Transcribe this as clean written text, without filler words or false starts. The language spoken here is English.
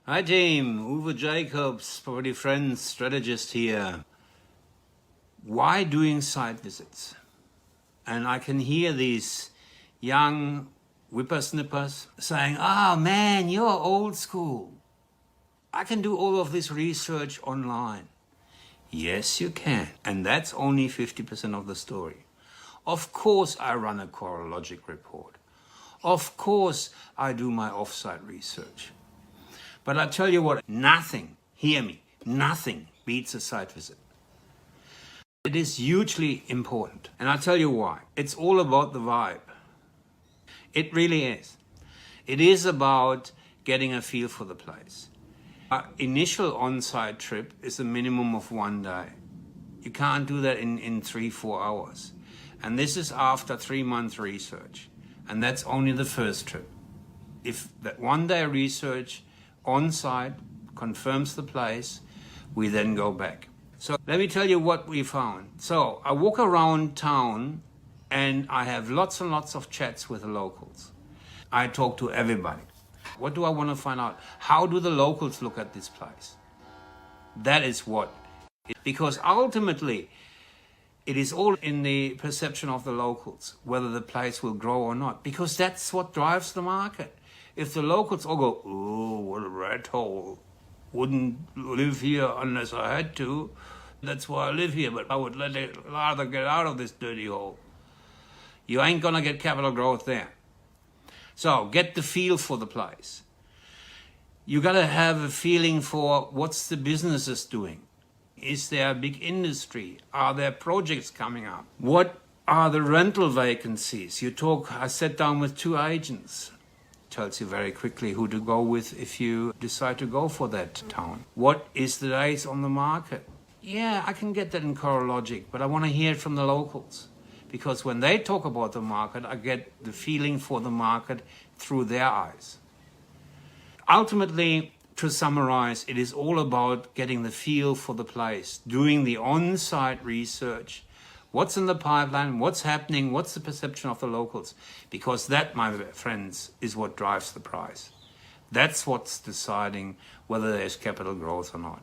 Hi team, Uwe Jacobs, Property Friends, strategist here. Why doing site visits? And I can hear these young whippersnippers saying, "Ah, man, you're old school. I can do all of this research online." Yes, you can. And that's only 50% of the story. Of course I run a CoreLogic report. Of course I do my offsite research. But I tell you what, nothing, hear me, nothing beats a site visit. It is hugely important. And I'll tell you why. It's all about the vibe. It really is. It is about getting a feel for the place. Our initial on-site trip is a minimum of 1 day. You can't do that in 3-4 hours. And this is after 3 months research. And that's only the first trip. If that 1 day research on-site confirms the place, we then go back. So let me tell you what we found. So I walk around town and I have lots and lots of chats with the locals. I talk to everybody. What do I want to find out? How do the locals look at this place? That is what. Because ultimately, it is all in the perception of the locals, whether the place will grow or not. Because that's what drives the market. If the locals all go, "Oh, what a rat hole. Wouldn't live here unless I had to. That's why I live here, but I would rather get out of this dirty hole." You ain't gonna get capital growth there. So get the feel for the place. You gotta have a feeling for what's the businesses doing. Is there a big industry? Are there projects coming up? What are the rental vacancies? I sat down with 2 agents. Tells you very quickly who to go with if you decide to go for that town. What is the days on the market? Yeah, I can get that in CoreLogic, but I want to hear it from the locals. Because when they talk about the market, I get the feeling for the market through their eyes. Ultimately, to summarize, it is all about getting the feel for the place, doing the on-site research. What's in the pipeline? What's happening? What's the perception of the locals? Because that, my friends, is what drives the price. That's what's deciding whether there's capital growth or not.